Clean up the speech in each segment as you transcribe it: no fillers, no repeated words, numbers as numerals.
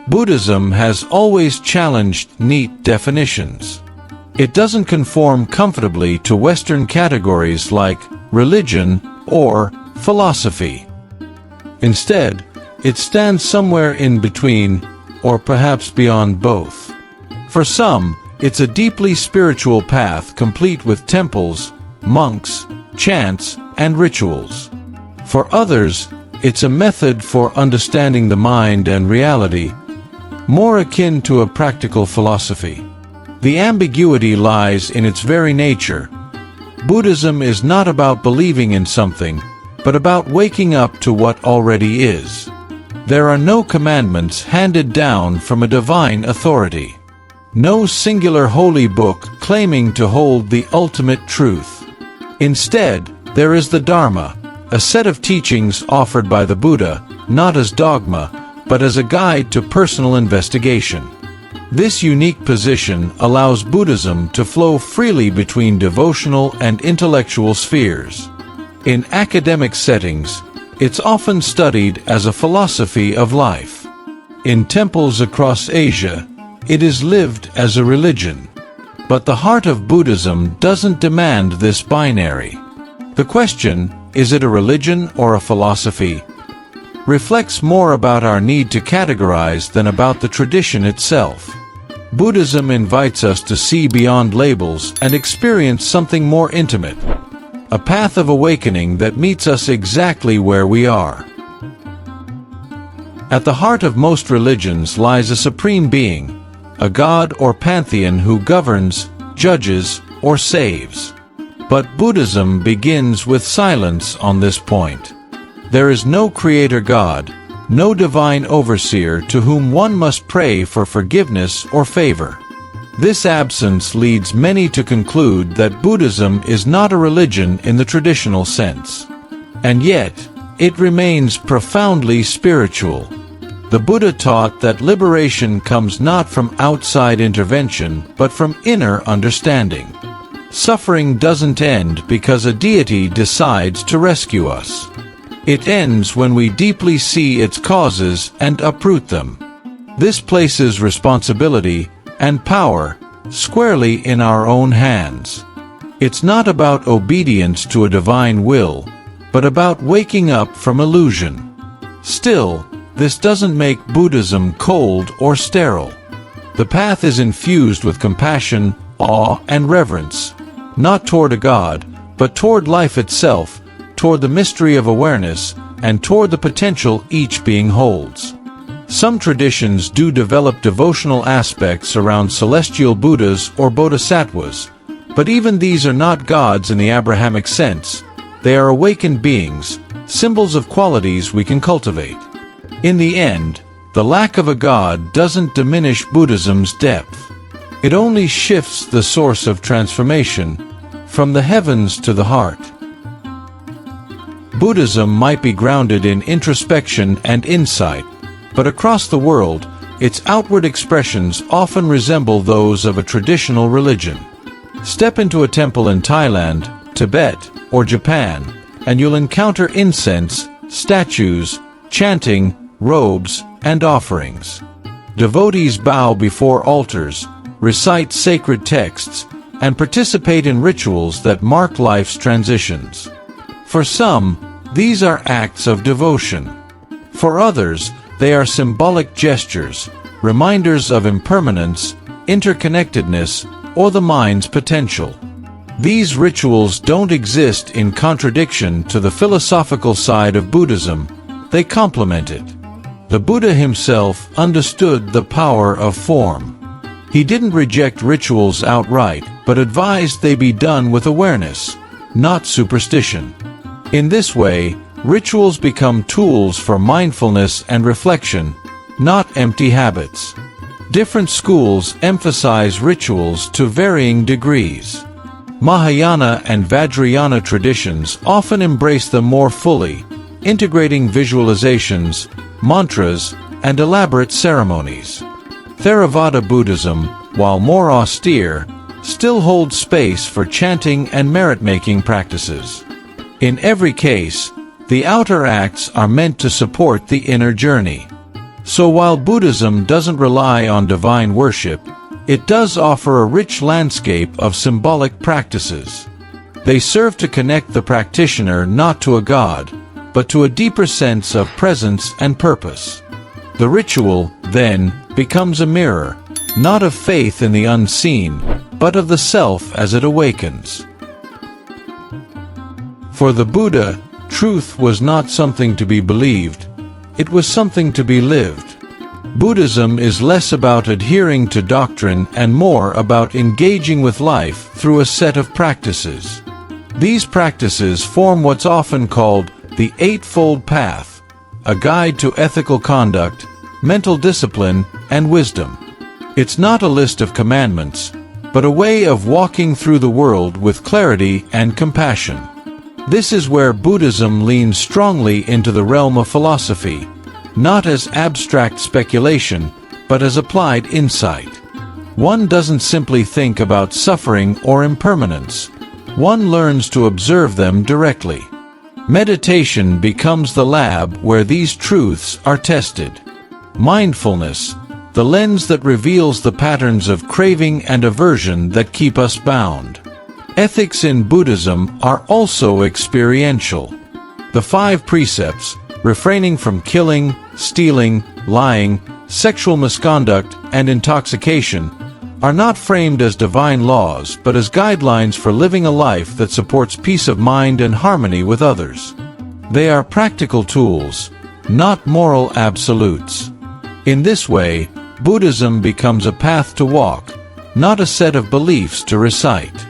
Buddhism has always challenged neat definitions. It doesn't conform comfortably to Western categories like religion or philosophy. Instead, it stands somewhere in between, or perhaps beyond both. For some, it's a deeply spiritual path complete with temples, monks, chants, and rituals. For others, it's a method for understanding the mind and reality, more akin to a practical philosophy. The ambiguity lies in its very nature. Buddhism is not about believing in something, but about waking up to what already is. There are no commandments handed down from a divine authority. No singular holy book claiming to hold the ultimate truth. Instead, there is the Dharma, a set of teachings offered by the Buddha, not as dogma, but as a guide to personal investigation. This unique position allows Buddhism to flow freely between devotional and intellectual spheres. In academic settings, it's often studied as a philosophy of life. In temples across Asia, it is lived as a religion. But the heart of Buddhism doesn't demand this binary. The question, is it a religion or a philosophy, reflects more about our need to categorize than about the tradition itself. Buddhism invites us to see beyond labels and experience something more intimate, a path of awakening that meets us exactly where we are. At the heart of most religions lies a supreme being, a god or pantheon who governs, judges, or saves. But Buddhism begins with silence on this point. There is no creator god, no divine overseer to whom one must pray for forgiveness or favor. This absence leads many to conclude that Buddhism is not a religion in the traditional sense. And yet, it remains profoundly spiritual. The Buddha taught that liberation comes not from outside intervention, but from inner understanding. Suffering doesn't end because a deity decides to rescue us. It ends when we deeply see its causes and uproot them. This places responsibility and power squarely in our own hands. It's not about obedience to a divine will, but about waking up from illusion. Still, this doesn't make Buddhism cold or sterile. The path is infused with compassion, awe, and reverence, not toward a god, but toward life itself, toward the mystery of awareness, and toward the potential each being holds. Some traditions do develop devotional aspects around celestial Buddhas or bodhisattvas, but even these are not gods in the Abrahamic sense. They are awakened beings, symbols of qualities we can cultivate. In the end, the lack of a god doesn't diminish Buddhism's depth. It only shifts the source of transformation, from the heavens to the heart. Buddhism might be grounded in introspection and insight, but across the world, its outward expressions often resemble those of a traditional religion. Step into a temple in Thailand, Tibet, or Japan, and you'll encounter incense, statues, chanting, robes, and offerings. Devotees bow before altars, recite sacred texts, and participate in rituals that mark life's transitions. For some, these are acts of devotion. For others, they are symbolic gestures, reminders of impermanence, interconnectedness, or the mind's potential. These rituals don't exist in contradiction to the philosophical side of Buddhism, they complement it. The Buddha himself understood the power of form. He didn't reject rituals outright, but advised they be done with awareness, not superstition. In this way, rituals become tools for mindfulness and reflection, not empty habits. Different schools emphasize rituals to varying degrees. Mahayana and Vajrayana traditions often embrace them more fully, integrating visualizations, mantras, and elaborate ceremonies. Theravada Buddhism, while more austere, still holds space for chanting and merit-making practices. In every case, the outer acts are meant to support the inner journey. So while Buddhism doesn't rely on divine worship, it does offer a rich landscape of symbolic practices. They serve to connect the practitioner not to a god, but to a deeper sense of presence and purpose. The ritual, then, becomes a mirror, not of faith in the unseen, but of the self as it awakens. For the Buddha, truth was not something to be believed, it was something to be lived. Buddhism is less about adhering to doctrine and more about engaging with life through a set of practices. These practices form what's often called the Eightfold Path, a guide to ethical conduct, mental discipline, and wisdom. It's not a list of commandments, but a way of walking through the world with clarity and compassion. This is where Buddhism leans strongly into the realm of philosophy, not as abstract speculation, but as applied insight. One doesn't simply think about suffering or impermanence. One learns to observe them directly. Meditation becomes the lab where these truths are tested. Mindfulness, the lens that reveals the patterns of craving and aversion that keep us bound. Ethics in Buddhism are also experiential. The 5 precepts, refraining from killing, stealing, lying, sexual misconduct, and intoxication, are not framed as divine laws but as guidelines for living a life that supports peace of mind and harmony with others. They are practical tools, not moral absolutes. In this way, Buddhism becomes a path to walk, not a set of beliefs to recite.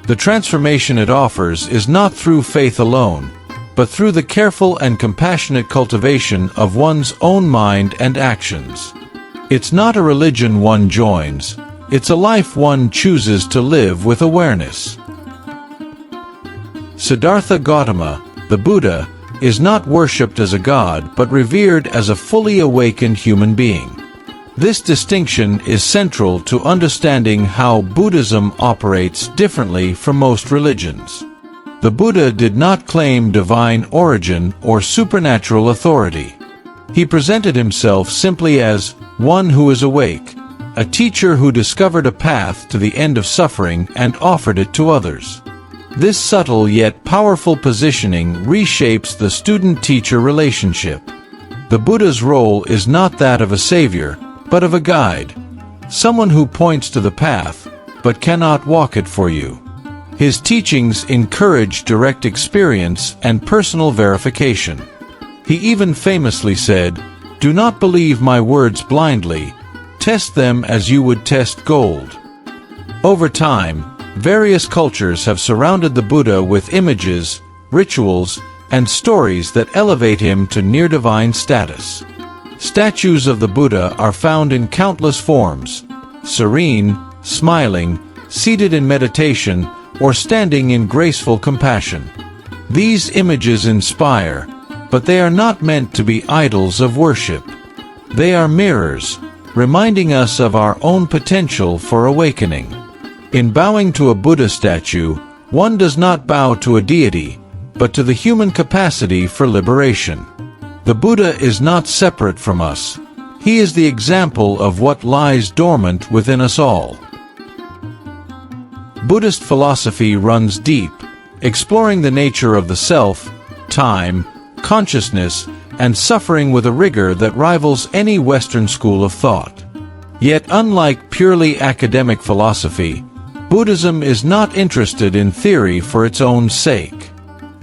The transformation it offers is not through faith alone, but through the careful and compassionate cultivation of one's own mind and actions. It's not a religion one joins, it's a life one chooses to live with awareness. Siddhartha Gautama, the Buddha, is not worshipped as a god but revered as a fully awakened human being. This distinction is central to understanding how Buddhism operates differently from most religions. The Buddha did not claim divine origin or supernatural authority. He presented himself simply as one who is awake, a teacher who discovered a path to the end of suffering and offered it to others. This subtle yet powerful positioning reshapes the student-teacher relationship. The Buddha's role is not that of a savior, but of a guide, someone who points to the path, but cannot walk it for you. His teachings encourage direct experience and personal verification. He even famously said, "Do not believe my words blindly, test them as you would test gold." Over time, various cultures have surrounded the Buddha with images, rituals, and stories that elevate him to near-divine status. Statues of the Buddha are found in countless forms: serene, smiling, seated in meditation, or standing in graceful compassion. These images inspire, but they are not meant to be idols of worship. They are mirrors, reminding us of our own potential for awakening. In bowing to a Buddha statue, one does not bow to a deity, but to the human capacity for liberation. The Buddha is not separate from us. He is the example of what lies dormant within us all. Buddhist philosophy runs deep, exploring the nature of the self, time, consciousness, and suffering with a rigor that rivals any Western school of thought. Yet unlike purely academic philosophy, Buddhism is not interested in theory for its own sake.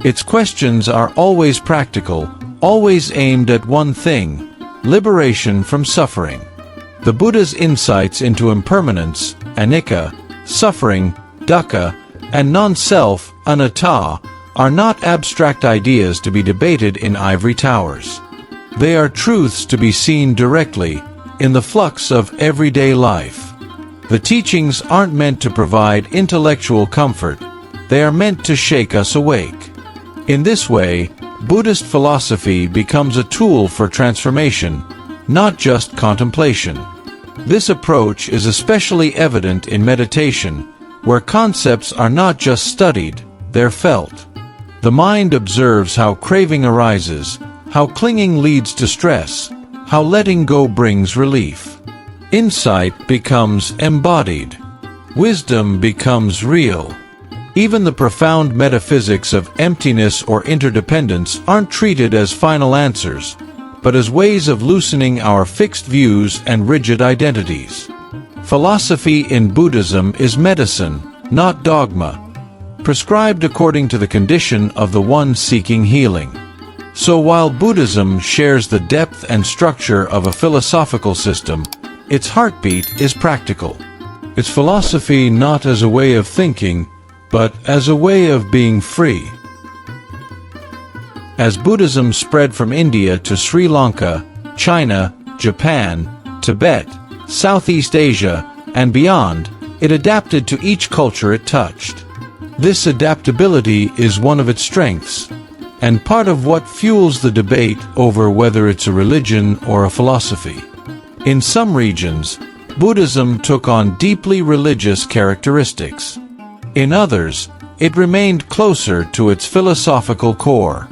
Its questions are always practical, always aimed at one thing: liberation from suffering. The Buddha's insights into impermanence, anicca, suffering, dukkha, and non-self, anatta, are not abstract ideas to be debated in ivory towers. They are truths to be seen directly, in the flux of everyday life. The teachings aren't meant to provide intellectual comfort, they are meant to shake us awake. In this way, Buddhist philosophy becomes a tool for transformation, not just contemplation. This approach is especially evident in meditation, where concepts are not just studied, they're felt. The mind observes how craving arises, how clinging leads to stress, how letting go brings relief. Insight becomes embodied. Wisdom becomes real. Even the profound metaphysics of emptiness or interdependence aren't treated as final answers, but as ways of loosening our fixed views and rigid identities. Philosophy in Buddhism is medicine, not dogma, prescribed according to the condition of the one seeking healing. So while Buddhism shares the depth and structure of a philosophical system, its heartbeat is practical. Its philosophy not as a way of thinking, but as a way of being free. As Buddhism spread from India to Sri Lanka, China, Japan, Tibet, Southeast Asia, and beyond, it adapted to each culture it touched. This adaptability is one of its strengths, and part of what fuels the debate over whether it's a religion or a philosophy. In some regions, Buddhism took on deeply religious characteristics. In others, it remained closer to its philosophical core.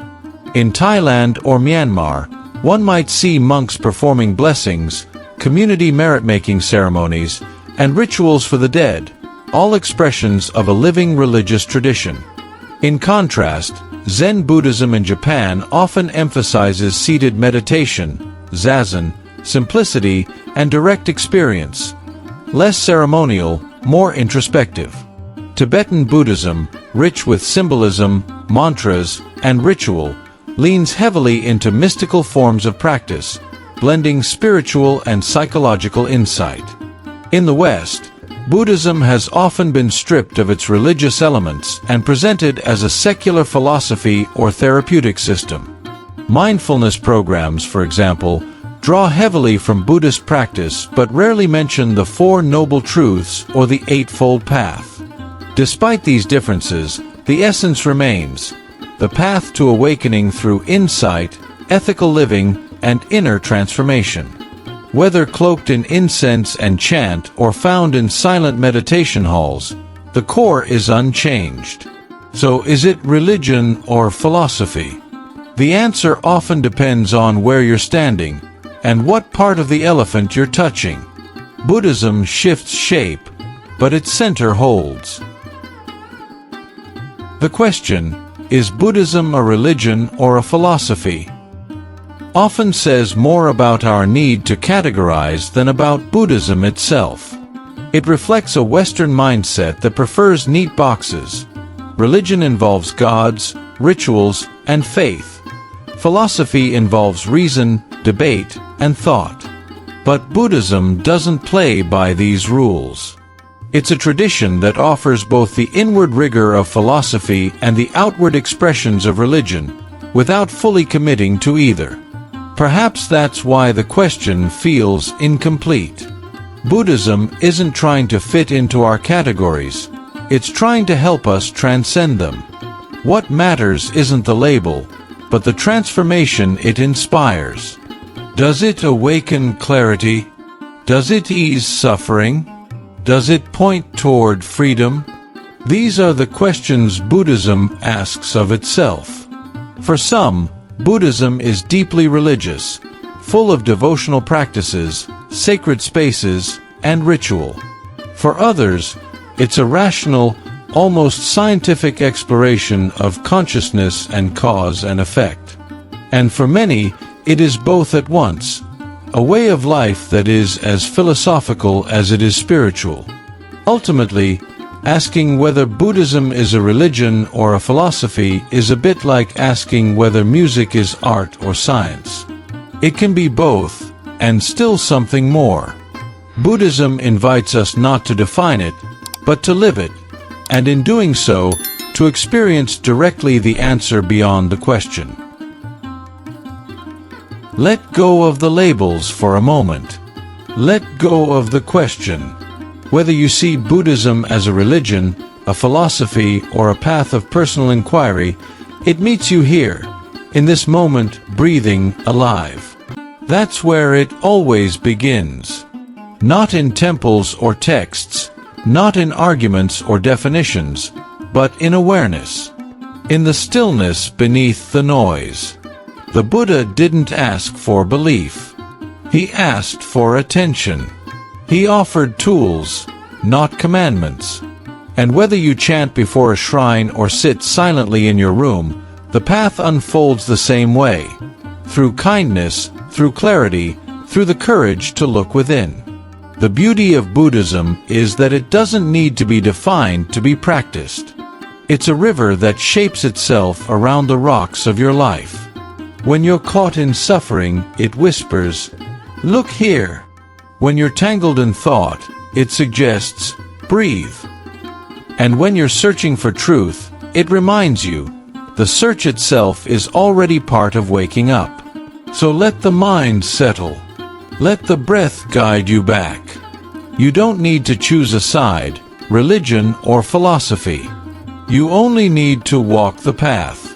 In Thailand or Myanmar, one might see monks performing blessings, community merit-making ceremonies, and rituals for the dead, all expressions of a living religious tradition. In contrast, Zen Buddhism in Japan often emphasizes seated meditation, zazen, simplicity, and direct experience. Less ceremonial, more introspective. Tibetan Buddhism, rich with symbolism, mantras, and ritual, leans heavily into mystical forms of practice, blending spiritual and psychological insight. In the West, Buddhism has often been stripped of its religious elements and presented as a secular philosophy or therapeutic system. Mindfulness programs, for example, draw heavily from Buddhist practice but rarely mention the Four Noble Truths or the Eightfold Path. Despite these differences, the essence remains: the path to awakening through insight, ethical living, and inner transformation. Whether cloaked in incense and chant or found in silent meditation halls, the core is unchanged. So is it religion or philosophy? The answer often depends on where you're standing and what part of the elephant you're touching. Buddhism shifts shape, but its center holds. The question, is Buddhism a religion or a philosophy? Often says more about our need to categorize than about Buddhism itself. It reflects a Western mindset that prefers neat boxes. Religion involves gods, rituals, and faith. Philosophy involves reason, debate, and thought. But Buddhism doesn't play by these rules. It's a tradition that offers both the inward rigor of philosophy and the outward expressions of religion, without fully committing to either. Perhaps that's why the question feels incomplete. Buddhism isn't trying to fit into our categories, it's trying to help us transcend them. What matters isn't the label, but the transformation it inspires. Does it awaken clarity? Does it ease suffering? Does it point toward freedom? These are the questions Buddhism asks of itself. For some, Buddhism is deeply religious, full of devotional practices, sacred spaces, and ritual. For others, it's a rational, almost scientific exploration of consciousness and cause and effect. And for many, it is both at once, a way of life that is as philosophical as it is spiritual. Ultimately, asking whether Buddhism is a religion or a philosophy is a bit like asking whether music is art or science. It can be both, and still something more. Buddhism invites us not to define it, but to live it, and in doing so, to experience directly the answer beyond the question. Let go of the labels for a moment. Let go of the question. Whether you see Buddhism as a religion, a philosophy, or a path of personal inquiry, it meets you here, in this moment, breathing, alive. That's where it always begins. Not in temples or texts, not in arguments or definitions, but in awareness. In the stillness beneath the noise. The Buddha didn't ask for belief. He asked for attention. He offered tools, not commandments. And whether you chant before a shrine or sit silently in your room, the path unfolds the same way. Through kindness, through clarity, through the courage to look within. The beauty of Buddhism is that it doesn't need to be defined to be practiced. It's a river that shapes itself around the rocks of your life. When you're caught in suffering, it whispers, "Look here." When you're tangled in thought, it suggests, "Breathe." And when you're searching for truth, it reminds you, the search itself is already part of waking up. So let the mind settle. Let the breath guide you back. You don't need to choose a side, religion or philosophy. You only need to walk the path,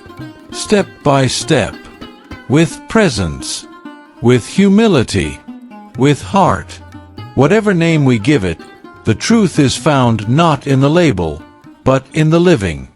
step by step, with presence, with humility, with heart. Whatever name we give it, the truth is found not in the label, but in the living.